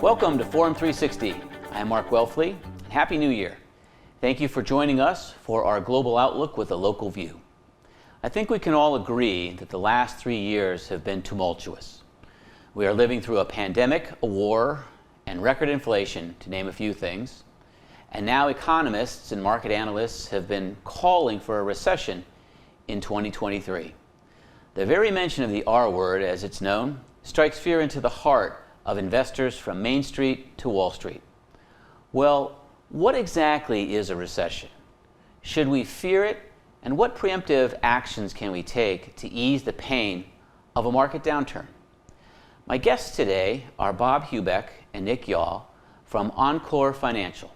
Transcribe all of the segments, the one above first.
Welcome to Forum 360. I am Mark Welfley, and Happy New Year. Thank you for joining us for our global outlook with a local view. I think we can all agree that the last 3 years have been tumultuous. We are living through a pandemic, a war, and record inflation, to name a few things. And now economists and market analysts have been calling for a recession in 2023. The very mention of the R word, as it's known, strikes fear into the heart of investors from Main Street to Wall Street. Well, what exactly is a recession? Should we fear it? And what preemptive actions can we take to ease the pain of a market downturn? My guests today are Bob Hubeck and Nick Yaw from Encore Financial.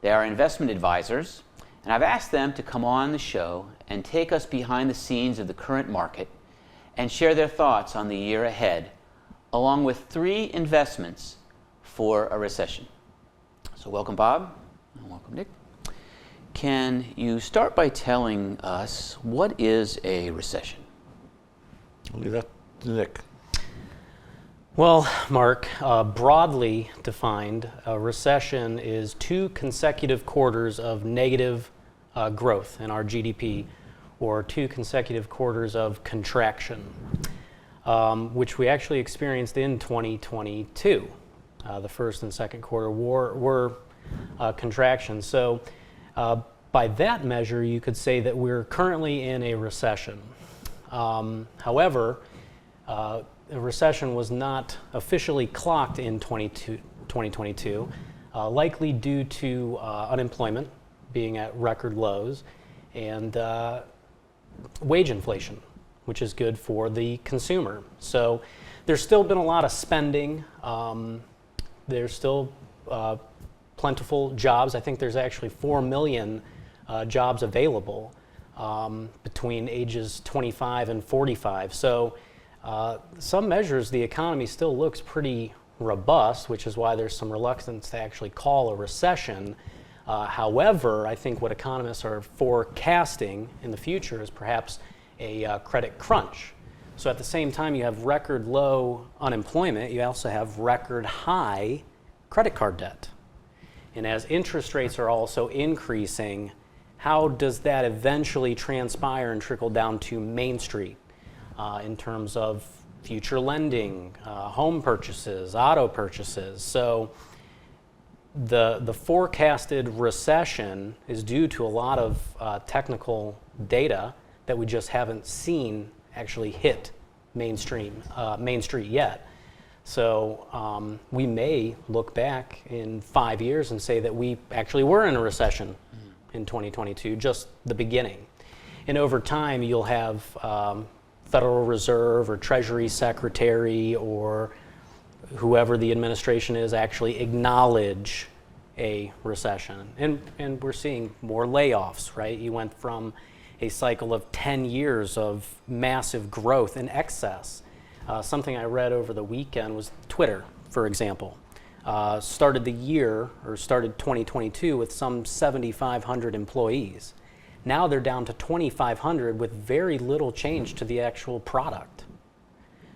They are investment advisors, and I've asked them to come on the show and take us behind the scenes of the current market and share their thoughts on the year ahead, along with 3 investments for a recession. So welcome, Bob, and welcome, Nick. Can you start by telling us what is a recession? I'll leave that to Nick. Well, Mark, broadly defined, a recession is 2 consecutive quarters of negative growth in our GDP, or 2 consecutive quarters of contraction. Which we actually experienced in 2022. The first and second quarter were contractions. So by that measure, you could say that we're currently in a recession. However, a recession was not officially clocked in 2022, likely due to unemployment being at record lows and wage inflation, which is good for the consumer. So there's still been a lot of spending. There's still plentiful jobs. I think there's actually 4 million jobs available between ages 25 and 45. So some measures, the economy still looks pretty robust, which is why there's some reluctance to actually call a recession. However, I think what economists are forecasting in the future is perhaps a credit crunch. So at the same time you have record low unemployment, you also have record high credit card debt. And as interest rates are also increasing, how does that eventually transpire and trickle down to Main Street in terms of future lending, home purchases, auto purchases? So the forecasted recession is due to a lot of technical data that we just haven't seen actually hit Main Street yet. So we may look back in 5 years and say that we actually were in a recession in 2022, just the beginning. And over time, you'll have Federal Reserve or Treasury Secretary or whoever the administration is actually acknowledge a recession. And we're seeing more layoffs, right? You went from a cycle of 10 years of massive growth in excess. Something I read over the weekend was Twitter, for example, started 2022 with some 7,500 employees. Now they're down to 2,500 with very little change to the actual product.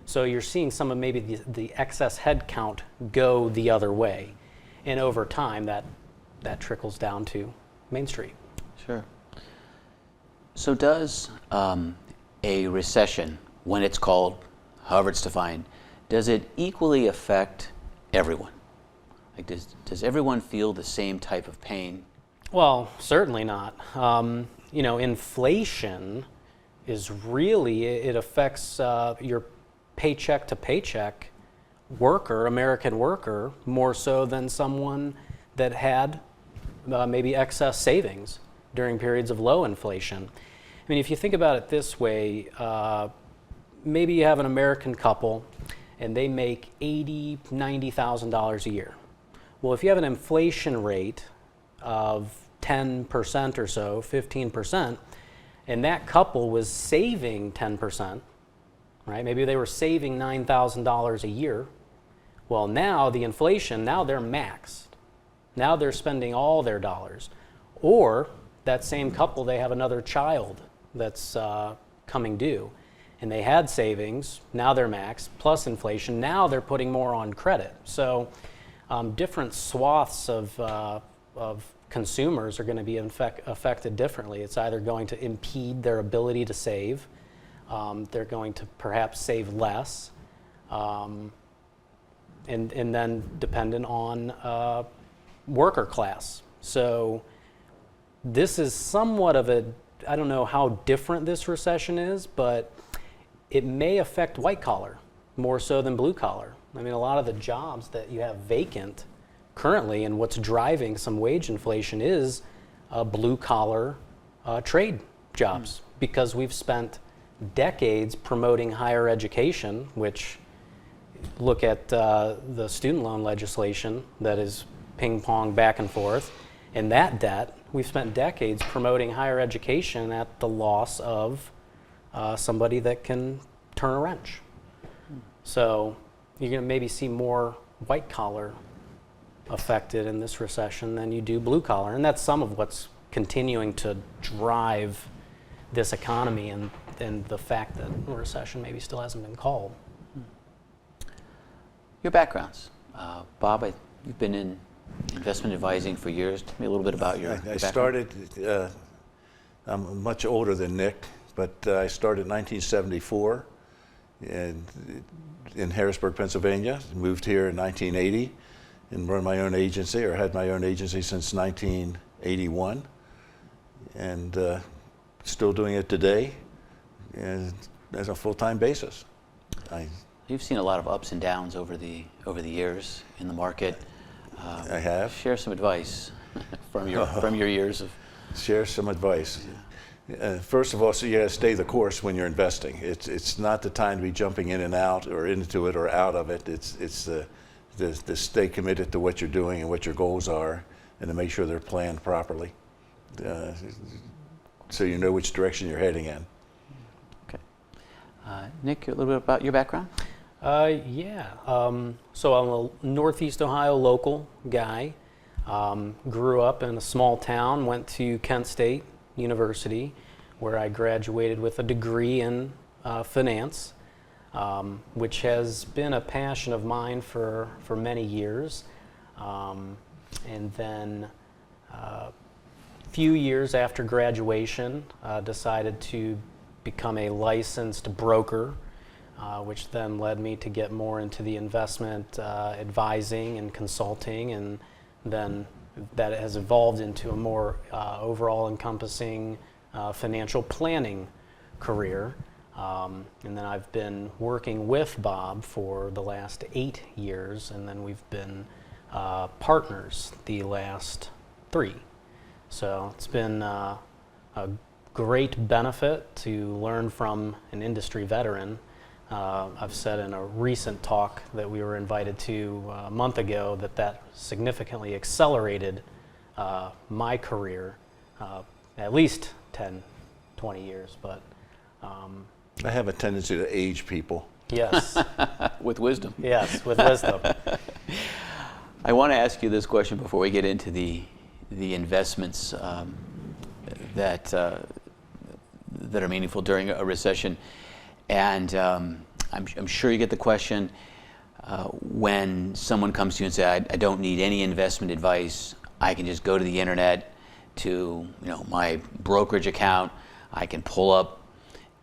So you're seeing some of maybe the excess headcount go the other way. And over time, that trickles down to Main Street. Sure. So does a recession, when it's called, however it's defined, does it equally affect everyone? Like does everyone feel the same type of pain? Well, certainly not. Inflation is really, it affects your paycheck to paycheck American worker, more so than someone that had maybe excess savings during periods of low inflation. I mean, if you think about it this way, maybe you have an American couple and they make $80,000, $90,000 a year. Well, if you have an inflation rate of 10% or so, 15%, and that couple was saving 10%, right? Maybe they were saving $9,000 a year. Well, now the inflation, now they're maxed. Now they're spending all their dollars. Or that same couple, they have another child that's coming due, and they had savings, now they're maxed, plus inflation, now they're putting more on credit. So different swaths of consumers are going to be affected differently. It's either going to impede their ability to save, they're going to perhaps save less, and then dependent on worker class. So this is somewhat of a, I don't know how different this recession is, but it may affect white collar more so than blue collar. I mean, a lot of the jobs that you have vacant currently and what's driving some wage inflation is blue collar trade jobs, because we've spent decades promoting higher education, which look at the student loan legislation that is ping pong back and forth, and that debt, we've spent decades promoting higher education at the loss of somebody that can turn a wrench. So you're going to maybe see more white collar affected in this recession than you do blue collar, and that's some of what's continuing to drive this economy and the fact that a recession maybe still hasn't been called. Your backgrounds. Bob, you've been in investment advising for years. Tell me a little bit about your I background. started, I'm much older than Nick, but I started in 1974 in Harrisburg, Pennsylvania. Moved here in 1980 and run my own agency, or had my own agency since 1981, and still doing it today and as a full-time basis. You've seen a lot of ups and downs over the years in the market. I have. Share some advice from your years of. Share some advice. First of all, so you got to stay the course when you're investing. It's not the time to be jumping in and out, or into it or out of it. It's to stay committed to what you're doing and what your goals are, and to make sure they're planned properly, so you know which direction you're heading in. Okay. Nick, a little bit about your background? So I'm a Northeast Ohio local guy. Grew up in a small town, went to Kent State University, where I graduated with a degree in finance, which has been a passion of mine for many years. And then a few years after graduation, decided to become a licensed broker, which then led me to get more into the investment advising and consulting, and then that has evolved into a more overall encompassing financial planning career. And then I've been working with Bob for the last 8 years, and then we've been partners the last 3. So it's been a great benefit to learn from an industry veteran. I've said in a recent talk that we were invited to a month ago that significantly accelerated my career, at least 10, 20 years. But I have a tendency to age people. yes, With wisdom. yes, with wisdom. I want to ask you this question before we get into the investments that are meaningful during a recession. And I'm sure you get the question when someone comes to you and says, I don't need any investment advice. I can just go to the internet to my brokerage account. I can pull up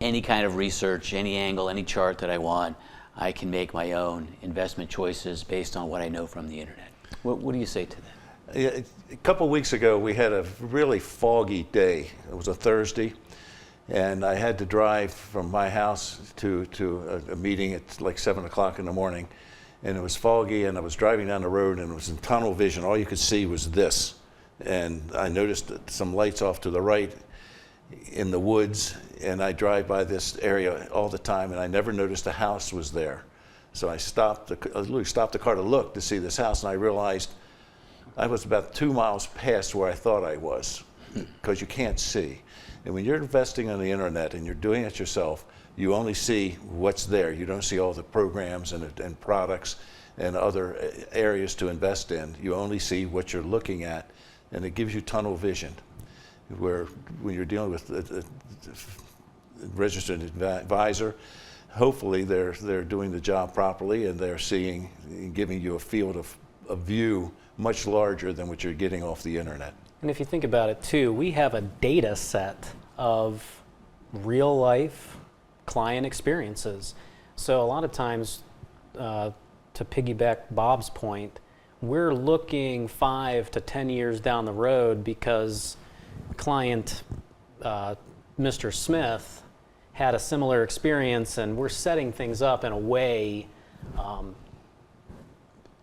any kind of research, any angle, any chart that I want. I can make my own investment choices based on what I know from the internet. What do you say to that? Yeah, a couple weeks ago, we had a really foggy day. It was a Thursday, and I had to drive from my house to a meeting at like 7 o'clock in the morning, and it was foggy, and I was driving down the road, and it was in tunnel vision. All you could see was this, and I noticed some lights off to the right in the woods, and I drive by this area all the time, and I never noticed a house was there. So I literally stopped the car to look to see this house, and I realized I was about 2 miles past where I thought I was, because you can't see. And when you're investing on the internet and you're doing it yourself, you only see what's there. You don't see all the programs and products and other areas to invest in. You only see what you're looking at, and it gives you tunnel vision. where when you're dealing with a registered advisor, hopefully they're doing the job properly and they're seeing and giving you a field of view much larger than what you're getting off the internet. And if you think about it too, we have a data set of real life client experiences. So a lot of times, to piggyback Bob's point, we're looking 5 to 10 years down the road because client Mr. Smith had a similar experience, and we're setting things up in a way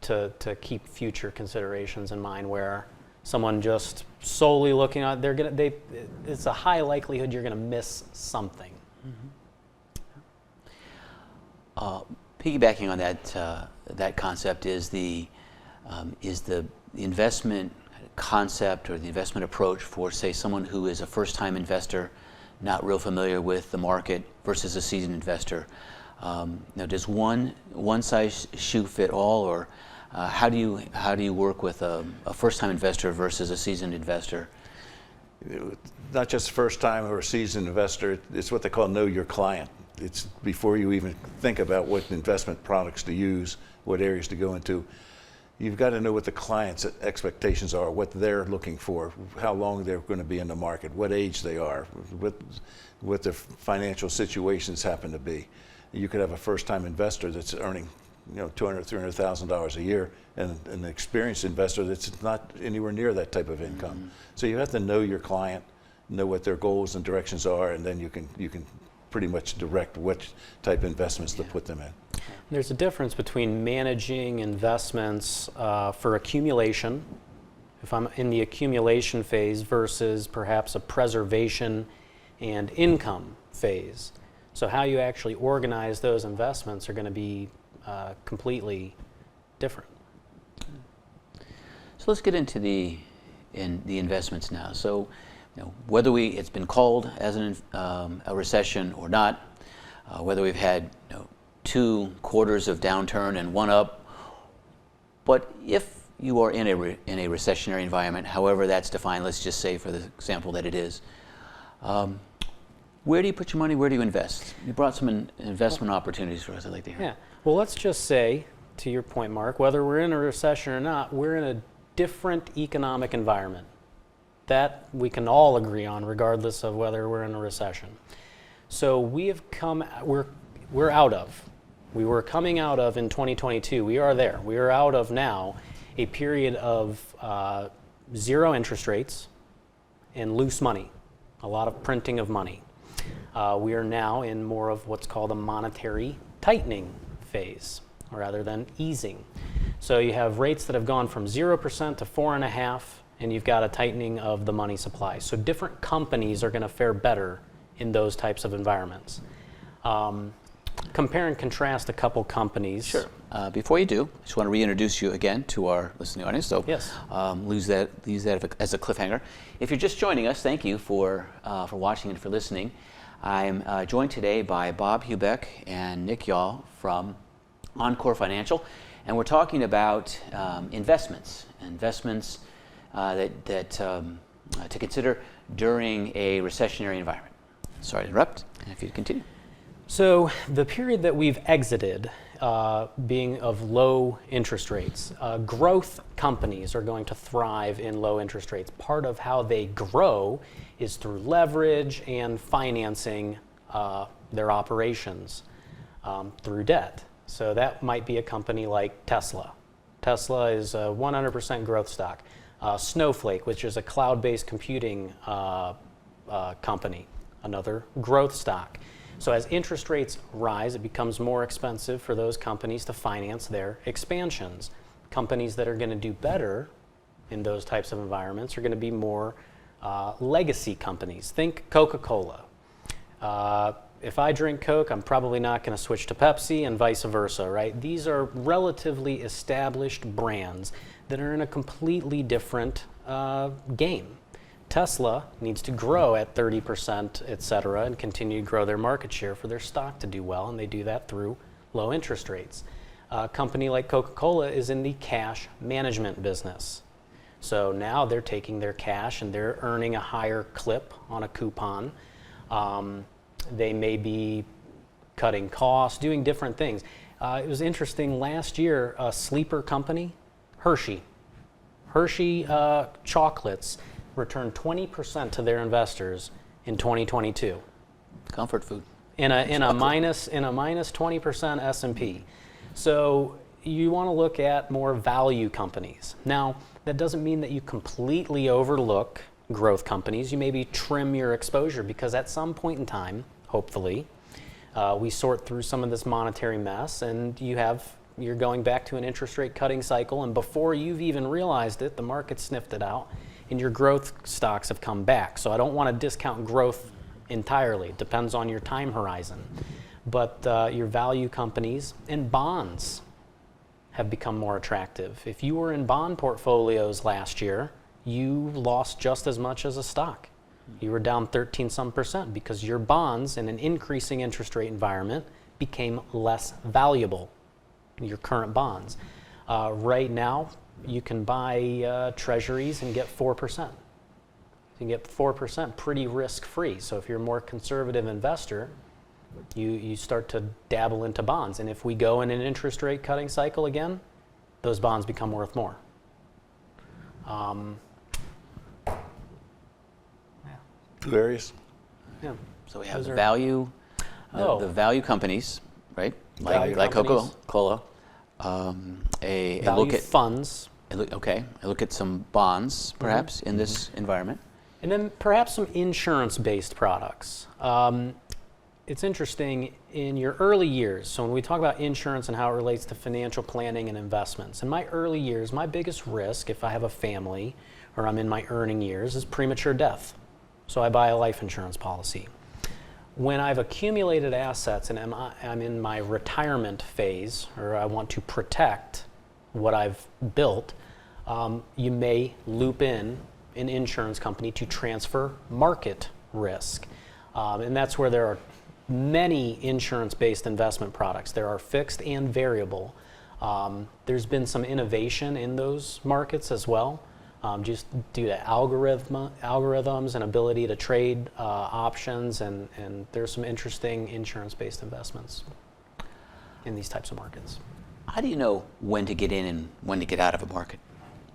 to keep future considerations in mind, where someone just solely looking at, it's a high likelihood you're going to miss something. Piggybacking on that concept is the investment concept or the investment approach for, say, someone who is a first-time investor, not real familiar with the market, versus a seasoned investor. Now, does one size shoe fit all, or how do you work with a first-time investor versus a seasoned investor? Not just first time or a seasoned investor, it's what they call know your client. It's before you even think about what investment products to use, what areas to go into. You've got to know what the client's expectations are, what they're looking for, how long they're going to be in the market, what age they are, what their financial situations happen to be. You could have a first-time investor that's earning, $200,000, $300,000 a year, and an experienced investor that's not anywhere near that type of income. Mm-hmm. So you have to know your client, know what their goals and directions are, and then you can pretty much direct what type of investments to put them in. There's a difference between managing investments for accumulation, if I'm in the accumulation phase, versus perhaps a preservation and income phase. So how you actually organize those investments are going to be completely different. So let's get into the investments now. So, whether it's been called as a recession or not, whether we've had 2 quarters of downturn and 1 up, but if you are in a recessionary environment, however that's defined, let's just say for the example that it is, where do you put your money? Where do you invest? You brought some investment opportunities for us. I'd like to hear. Yeah. Well, let's just say, to your point, Mark, whether we're in a recession or not, we're in a different economic environment. That we can all agree on, regardless of whether we're in a recession. So we're out of. We were coming out of in 2022. We are there. We are out of now a period of 0 interest rates and loose money, a lot of printing of money. We are now in more of what's called a monetary tightening phase, rather than easing. So you have rates that have gone from 0% to 4.5%, and you've got a tightening of the money supply. So different companies are going to fare better in those types of environments. Compare and contrast a couple companies. Sure. Before you do, I just want to reintroduce you again to our listening audience. So yes. Use that as a cliffhanger. If you're just joining us, thank you for watching and for listening. I'm joined today by Bob Hubeck and Nick Yaw from Encore Financial, and we're talking about investments to consider during a recessionary environment. Sorry to interrupt, and if you continue. So the period that we've exited, being of low interest rates, growth companies are going to thrive in low interest rates. Part of how they grow is through leverage and financing their operations through debt. So that might be a company like Tesla. Tesla is a 100% growth stock. Snowflake, which is a cloud-based computing company, another growth stock. So as interest rates rise, it becomes more expensive for those companies to finance their expansions. Companies that are going to do better in those types of environments are going to be more legacy companies. Think Coca-Cola. If I drink Coke, I'm probably not going to switch to Pepsi, and vice versa, right? These are relatively established brands that are in a completely different game. Tesla needs to grow at 30%, et cetera, and continue to grow their market share for their stock to do well, and they do that through low interest rates. A company like Coca-Cola is in the cash management business. So now they're taking their cash and they're earning a higher clip on a coupon. They may be cutting costs, doing different things. It was interesting, last year, a sleeper company, Hershey chocolates returned 20% to their investors in 2022. Comfort food. In a minus 20% S&P. So you want to look at more value companies. Now, that doesn't mean that you completely overlook growth companies. You maybe trim your exposure, because at some point in time, hopefully, we sort through some of this monetary mess, and you're going back to an interest rate cutting cycle, and before you've even realized it, the market sniffed it out, and your growth stocks have come back. So I don't want to discount growth entirely. It depends on your time horizon. But your value companies and bonds have become more attractive. If you were in bond portfolios last year, you lost just as much as a stock. You were down 13% because your bonds in an increasing interest rate environment became less valuable, your current bonds. Right now, you can buy treasuries and get 4%. You can get 4% pretty risk-free. So if you're a more conservative investor, you start to dabble into bonds. And if we go in an interest rate cutting cycle again, those bonds become worth more. Various. Yeah. So we have the value companies, right? Value Like companies. Coca-Cola. A Value look at funds. a look at some bonds, perhaps, in this environment. And then perhaps some insurance-based products. It's interesting, in your early years, so when we talk about insurance and how it relates to financial planning and investments, in my early years, my biggest risk, if I have a family or I'm in my earning years, is premature death. So I buy a life insurance policy. When I've accumulated assets and I'm in my retirement phase, or I want to protect what I've built, you may loop in an insurance company to transfer market risk. And that's where there are many insurance-based investment products. There are fixed and variable. There's been some innovation in those markets as well, just due to algorithms and ability to trade options, and there's some interesting insurance-based investments in these types of markets. How do you know when to get in and when to get out of a market,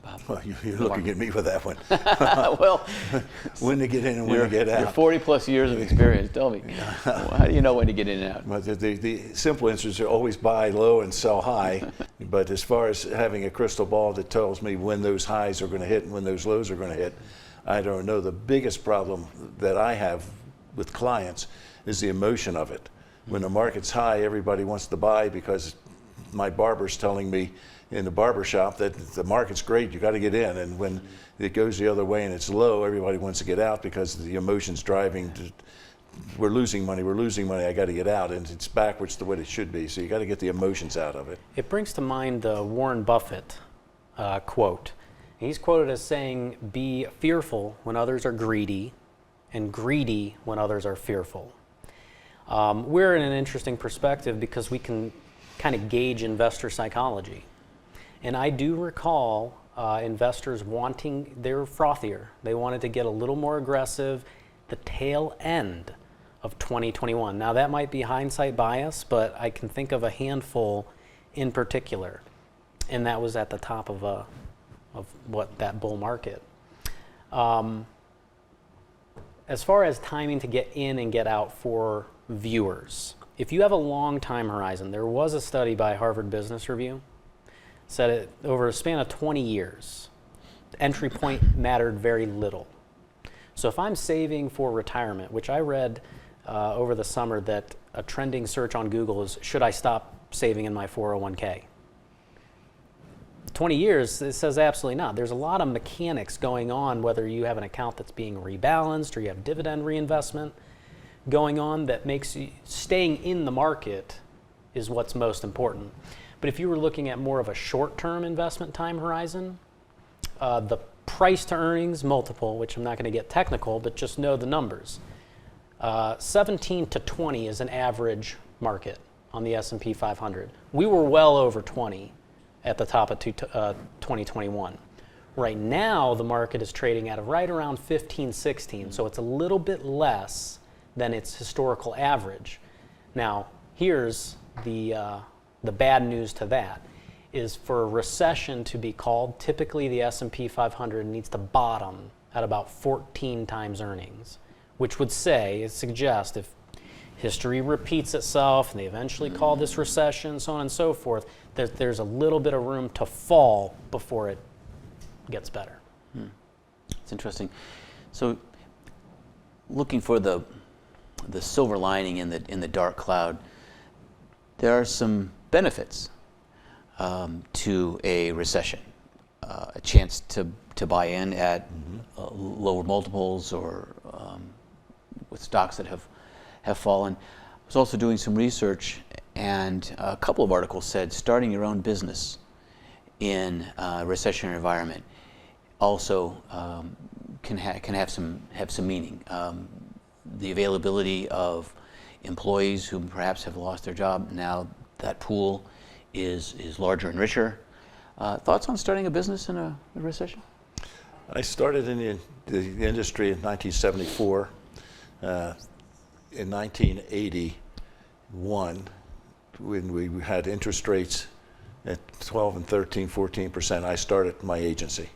Bob? Well, you're looking at me for that one. Well, When to get in and when to get out. You're 40 plus years of experience. Tell me, how do you know when to get in and out? But the simple answers are always buy low and sell high. But as far as having a crystal ball that tells me when those highs are going to hit and when those lows are going to hit, I don't know. The biggest problem that I have with clients is the emotion of it. When the market's high, everybody wants to buy because my barber's telling me in the barber shop that the market's great, you got to get in. And when it goes the other way and it's low, everybody wants to get out because the emotion's driving to, we're losing money, I got to get out. And it's backwards to what it should be. So you got to get the emotions out of it. It brings to mind the Warren Buffett quote. He's quoted as saying, "Be fearful when others are greedy, and greedy when others are fearful." We're in an interesting perspective because we can kind of gauge investor psychology. And I do recall investors wanting, they were frothier. They wanted to get a little more aggressive the tail end of 2021. Now that might be hindsight bias, but I can think of a handful in particular. And that was at the top of what that bull market. As far as timing to get in and get out for viewers, if you have a long time horizon, there was a study by Harvard Business Review, said it over a span of 20 years, the entry point mattered very little. So if I'm saving for retirement, which I read over the summer that a trending search on Google is, should I stop saving in my 401k? 20 years, it says absolutely not. There's a lot of mechanics going on, whether you have an account that's being rebalanced or you have dividend reinvestment going on, that makes you, staying in the market is what's most important. But if you were looking at more of a short-term investment time horizon, the price to earnings multiple, which I'm not going to get technical, but just know the numbers. 17 to 20 is an average market on the S&P 500. We were well over 20 at the top of 2021. Right now, the market is trading at right around 15, 16, so it's a little bit less than its historical average. Now, here's the bad news to that, is for a recession to be called, typically the S&P 500 needs to bottom at about 14 times earnings, which would suggest if history repeats itself and they eventually call this recession, so on and so forth, that there's a little bit of room to fall before it gets better. It's interesting. So, looking for the silver lining in the dark cloud, there are some benefits to a recession. A chance to buy in at lower multiples, or with stocks that have fallen. I was also doing some research, and a couple of articles said starting your own business in a recessionary environment also can have some meaning. The availability of employees who perhaps have lost their job, now that pool is larger and richer. Thoughts on starting a business in a recession? I started in the industry in 1974. In 1981, when we had interest rates at 12 and 13, 14%, I started my agency.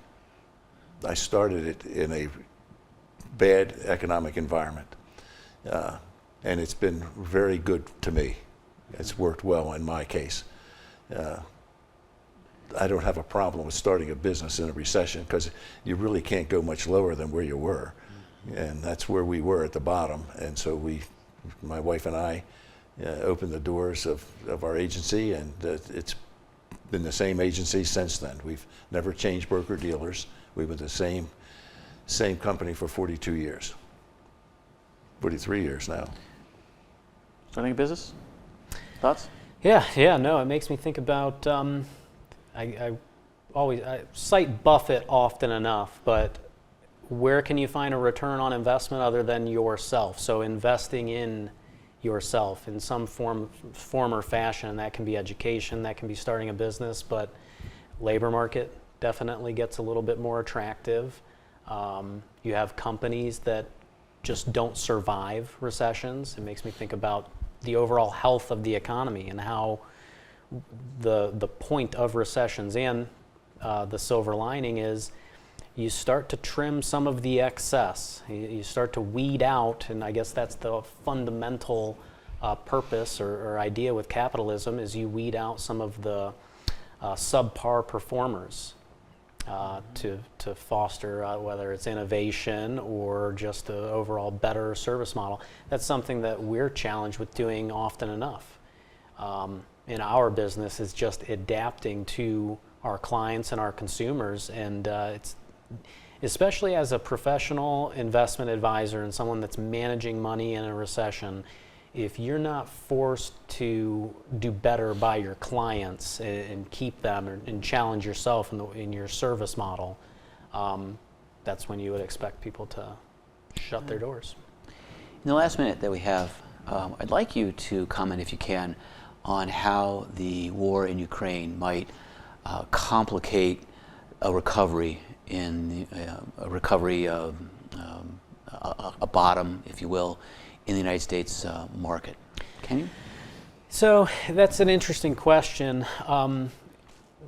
I started it in a bad economic environment. And it's been very good to me. It's worked well in my case. I don't have a problem with starting a business in a recession, because you really can't go much lower than where you were. And that's where we were, at the bottom. And so my wife and I, opened the doors of our agency, and it's been the same agency since then. We've never changed broker dealers. We've been the same company for 42 years. 43 years now. Starting a business? Thoughts? Yeah, no, it makes me think about, I cite Buffett often enough, but where can you find a return on investment other than yourself? So investing in yourself in some form or fashion, that can be education, that can be starting a business, but labor market definitely gets a little bit more attractive. You have companies that just don't survive recessions. It makes me think about the overall health of the economy and how the point of recessions, and the silver lining is you start to trim some of the excess. You start to weed out, and I guess that's the fundamental purpose or idea with capitalism, is you weed out some of the subpar performers to foster whether it's innovation or just the overall better service model. That's something that we're challenged with doing often enough. In our business is just adapting to our clients and our consumers, and it's especially as a professional investment advisor and someone that's managing money in a recession, if you're not forced to do better by your clients and keep them and challenge yourself in your service model, that's when you would expect people to shut their doors. In the last minute that we have, I'd like you to comment, if you can, on how the war in Ukraine might complicate a recovery a bottom, if you will, in the United States market. Can you? So that's an interesting question.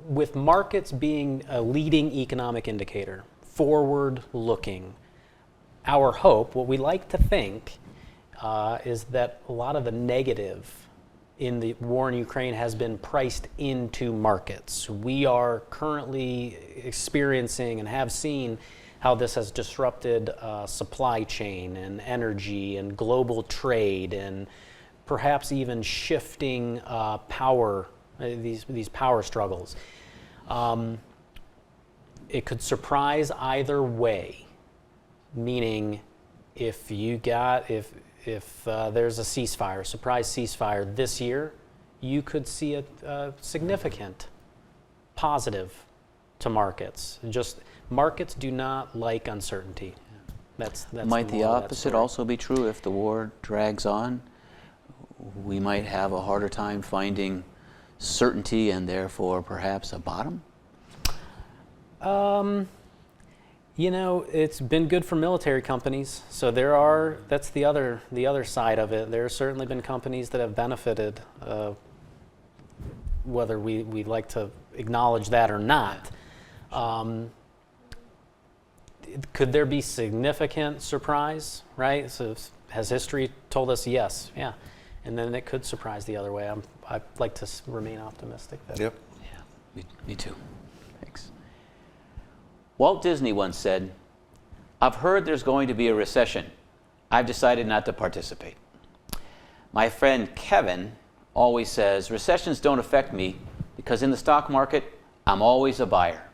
With markets being a leading economic indicator, forward-looking, our hope, what we like to think, is that a lot of the negative in the war in Ukraine has been priced into markets. We are currently experiencing and have seen how this has disrupted supply chain and energy and global trade, and perhaps even shifting power, these power struggles. It could surprise either way, meaning if there's a ceasefire, surprise ceasefire this year, you could see a significant positive to markets. Just markets do not like uncertainty. That's might the opposite also be true? If the war drags on, we might have a harder time finding certainty and therefore perhaps a bottom? It's been good for military companies. So that's the other side of it. There have certainly been companies that have benefited, whether we like to acknowledge that or not. Could there be significant surprise, right? So has history told us yes? Yeah. And then it could surprise the other way. I'd like to remain optimistic. Yep. Yeah, me too. Thanks. Walt Disney once said, "I've heard there's going to be a recession. I've decided not to participate." My friend Kevin always says, "Recessions don't affect me because in the stock market, I'm always a buyer."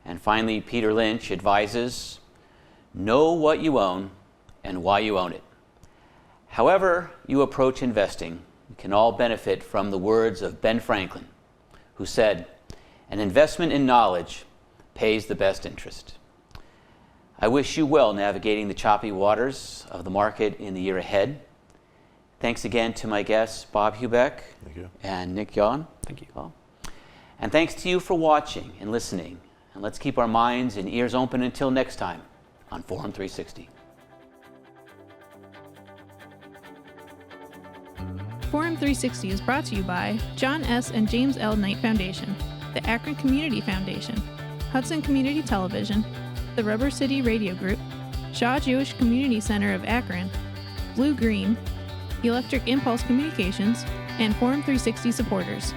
And finally, Peter Lynch advises, "Know what you own and why you own it." However you approach investing, we can all benefit from the words of Ben Franklin, who said, "An investment in knowledge pays the best interest." I wish you well navigating the choppy waters of the market in the year ahead. Thanks again to my guests, Bob Hubeck and Nick Yon. Thank you. Well, and thanks to you for watching and listening. And let's keep our minds and ears open until next time on Forum 360. Forum 360 is brought to you by John S. and James L. Knight Foundation, the Akron Community Foundation, Hudson Community Television, the Rubber City Radio Group, Shaw Jewish Community Center of Akron, Blue Green, Electric Impulse Communications, and Forum 360 supporters.